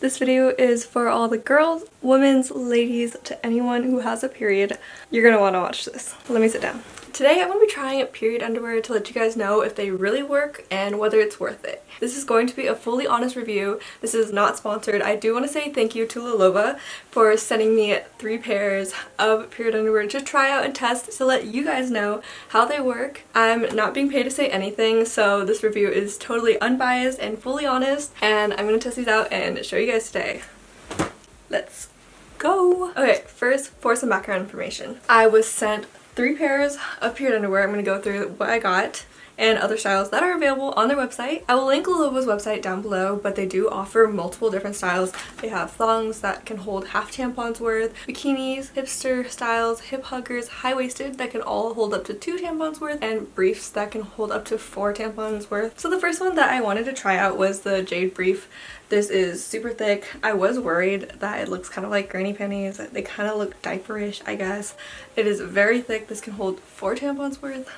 This video is for all the girls, women's, ladies, to anyone who has a period. You're gonna want to watch this. Let me sit down. Today I'm going to be trying period underwear to let you guys know if they really work and whether it's worth it. This is going to be a fully honest review. This is not sponsored. I do want to say thank you to Lilova for sending me 3 pairs of period underwear to try out and test to let you guys know how they work. I'm not being paid to say anything, so this review is totally unbiased and fully honest, and I'm going to test these out and show you guys today. Let's go! Okay, first for some background information. I was sent 3 pairs of period underwear. I'm going to go through what I got and other styles that are available on their website. I will link Lilova's website down below, but they do offer multiple different styles. They have thongs that can hold half tampons worth, bikinis, hipster styles, hip huggers, high-waisted that can all hold up to 2 tampons worth, and briefs that can hold up to 4 tampons worth. So the first one that I wanted to try out was the Jade Brief. This is super thick. I was worried that it looks kind of like granny panties. They kind of look diaperish, I guess. It is very thick. This can hold 4 tampons worth.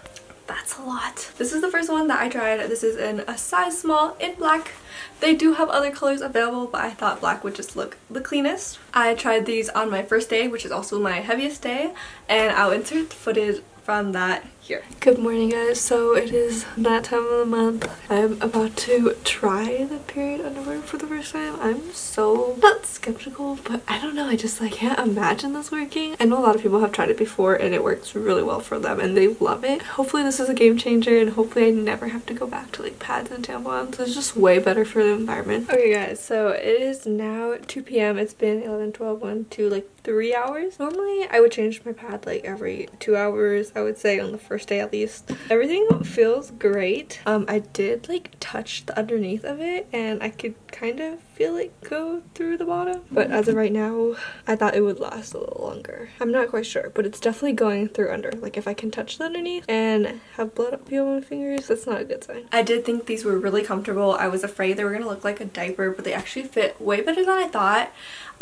That's a lot. This is the first one that I tried. This is in a size small in black. They do have other colors available, but I thought black would just look the cleanest. I tried these on my first day, which is also my heaviest day, and I'll insert footage from that here. Good morning, guys. So it is that time of the month. I'm about to try the period underwear for the first time. I'm so not skeptical, but I don't know, I just like can't imagine this working. I know a lot of people have tried it before and it works really well for them and they love it. Hopefully this is a game changer and hopefully I never have to go back to like pads and tampons. It's just way better for the environment. Okay guys, so it is now 2 p.m. It's been 11, 12, 1, 2, like 3 hours. Normally I would change my pad like every 2 hours, I would say, on the first day at least. Everything feels great. I did like touch the underneath of it and I could kind of feel it go through the bottom, but as of right now I thought it would last a little longer. I'm not quite sure, but it's definitely going through under. Like if I can touch the underneath and have blood up on my fingers, that's not a good sign. I did think these were really comfortable. I was afraid they were gonna look like a diaper, but they actually fit way better than I thought.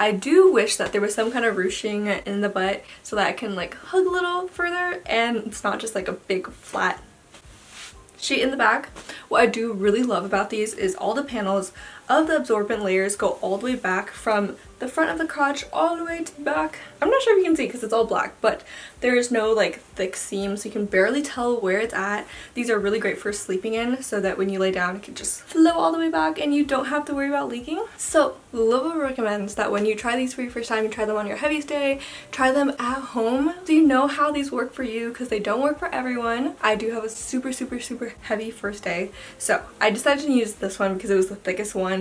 I do wish that there was some kind of ruching in the butt so that I can like hug a little further and it's not just like a big flat sheet in the back. What I do really love about these is all the panels of the absorbent layers go all the way back from the front of the crotch all the way to the back. I'm not sure if you can see because it's all black, but there is no like thick seam, so you can barely tell where it's at. These are really great for sleeping in so that when you lay down it can just flow all the way back and you don't have to worry about leaking. So Lilova recommends that when you try these for your first time, you try them on your heaviest day, try them at home so you know how these work for you because they don't work for everyone. I do have a super heavy first day, so I decided to use this one because it was the thickest one.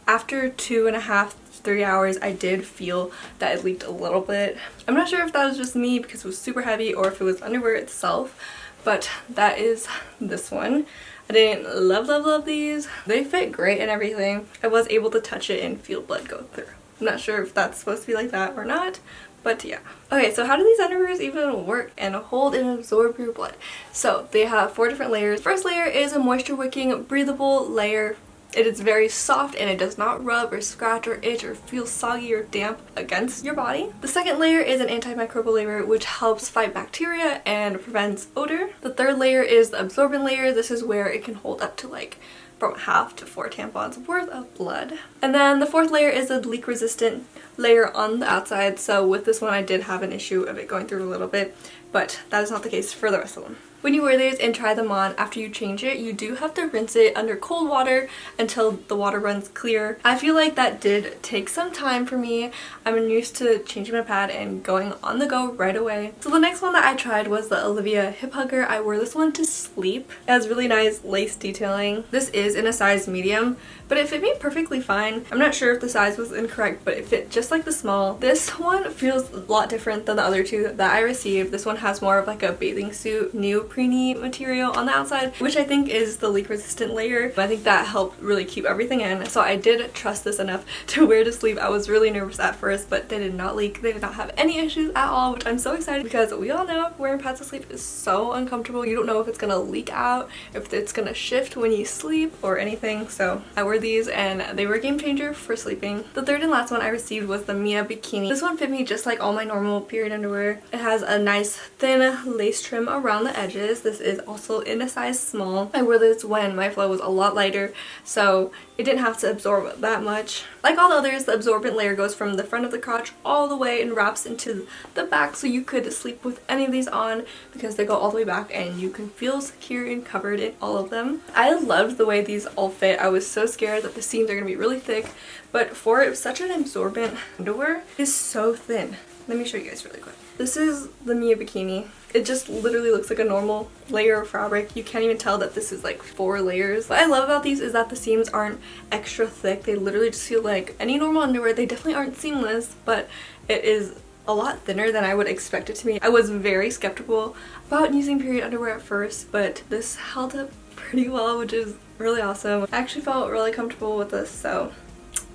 After 2.5 to 3 hours, I did feel that it leaked a little bit. I'm not sure if that was just me because it was super heavy or if it was underwear itself, but that is this one. I didn't love these. They fit great and everything. I was able to touch it and feel blood go through. I'm not sure if that's supposed to be like that or not, but yeah. Okay, so how do these underwears even work and hold and absorb your blood? So they have 4 different layers. First layer is a moisture wicking, breathable layer. It is very soft and it does not rub or scratch or itch or feel soggy or damp against your body. The second layer is an antimicrobial layer which helps fight bacteria and prevents odor. The third layer is the absorbent layer. This is where it can hold up to like from half to 4 tampons worth of blood. And then the fourth layer is a leak resistant layer on the outside. So with this one I did have an issue of it going through a little bit, but that is not the case for the rest of them. When you wear these and try them on, after you change it, you do have to rinse it under cold water until the water runs clear. I feel like that did take some time for me. I'm used to changing my pad and going on the go right away. So the next one that I tried was the Olivia Hip Hugger. I wore this one to sleep. It has really nice lace detailing. This is in a size medium, but it fit me perfectly fine. I'm not sure if the size was incorrect, but it fit just like the small. This one feels a lot different than the other 2 that I received. This one has more of like a bathing suit neoprene material on the outside, which I think is the leak resistant layer. I think that helped really keep everything in, so I did trust this enough to wear to sleep. I was really nervous at first, but they did not leak. They did not have any issues at all, which I'm so excited because we all know wearing pads to sleep is so uncomfortable. You don't know if it's gonna leak out, if it's gonna shift when you sleep or anything, so I wore these and they were a game changer for sleeping. The third and last one I received was the Mia Bikini. This one fit me just like all my normal period underwear. It has a nice thin lace trim around the edges. is. This is also in a size small. I wore this when my flow was a lot lighter, so it didn't have to absorb that much. Like all the others, the absorbent layer goes from the front of the crotch all the way and wraps into the back, so you could sleep with any of these on because they go all the way back and you can feel secure and covered in all of them. I loved the way these all fit. I was so scared that the seams are going to be really thick, but for such an absorbent underwear, it is so thin. Let me show you guys really quick. This is the Mia Bikini. It just literally looks like a normal layer of fabric. You can't even tell that this is like 4 layers. What I love about these is that the seams aren't extra thick. They literally just feel like any normal underwear. They definitely aren't seamless, but it is a lot thinner than I would expect it to be. I was very skeptical about using period underwear at first, but this held up pretty well, which is really awesome. I actually felt really comfortable with this, so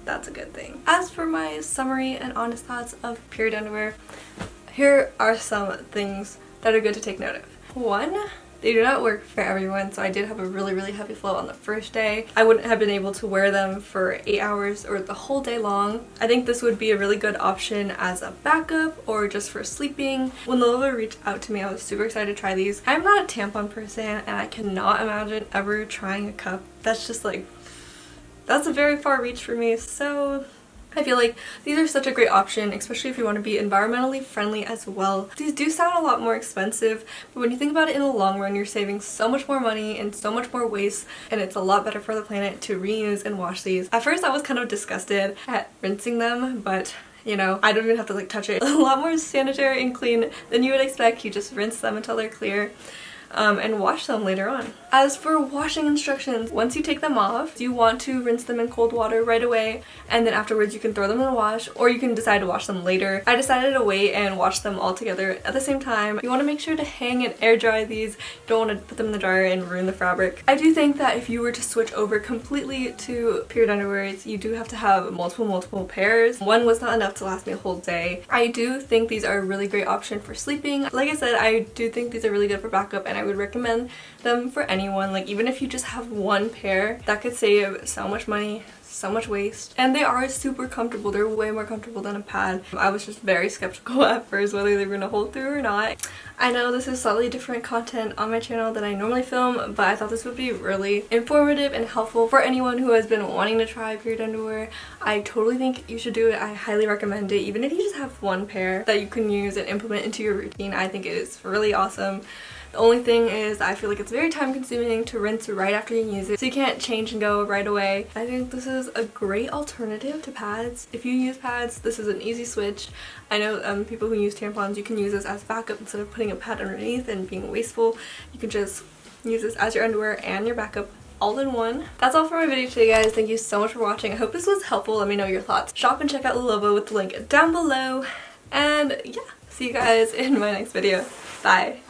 that's a good thing. As for my summary and honest thoughts of period underwear, here are some things that are good to take note of. 1, they do not work for everyone, so I did have a really heavy flow on the first day. I wouldn't have been able to wear them for 8 hours or the whole day long. I think this would be a really good option as a backup or just for sleeping. When Lilova reached out to me, I was super excited to try these. I'm not a tampon person, and I cannot imagine ever trying a cup. That's just like, that's a very far reach for me, so I feel like these are such a great option, especially if you want to be environmentally friendly as well. These do sound a lot more expensive, but when you think about it in the long run, you're saving so much more money and so much more waste, and it's a lot better for the planet to reuse and wash these. At first I was kind of disgusted at rinsing them, but you know, I don't even have to like touch it. A lot more sanitary and clean than you would expect. You just rinse them until they're clear. And wash them later on. As for washing instructions, once you take them off, you want to rinse them in cold water right away, and then afterwards you can throw them in the wash, or you can decide to wash them later. I decided to wait and wash them all together at the same time. You want to make sure to hang and air dry these. You don't want to put them in the dryer and ruin the fabric. I do think that if you were to switch over completely to period underwears, you do have to have multiple pairs. One was not enough to last me a whole day. I do think these are a really great option for sleeping. Like I said, I do think these are really good for backup, and I would recommend them for anyone. Like even if you just have 1 pair, that could save so much money, so much waste, and they are super comfortable. They're way more comfortable than a pad. I was just very skeptical at first whether they were gonna hold through or not. I know this is slightly different content on my channel than I normally film, but I thought this would be really informative and helpful for anyone who has been wanting to try period underwear. I totally think you should do it. I highly recommend it. Even if you just have 1 pair that you can use and implement into your routine, I think it is really awesome. The only thing is I feel like it's very time consuming to rinse right after you use it, so you can't change and go right away. I think this is a great alternative to pads. If you use pads, this is an easy switch. I know people who use tampons, you can use this as backup instead of putting a pad underneath and being wasteful. You can just use this as your underwear and your backup all in one. That's all for my video today, guys. Thank you so much for watching. I hope this was helpful. Let me know your thoughts. Shop and check out Lilova with the link down below. And yeah, see you guys in my next video. Bye.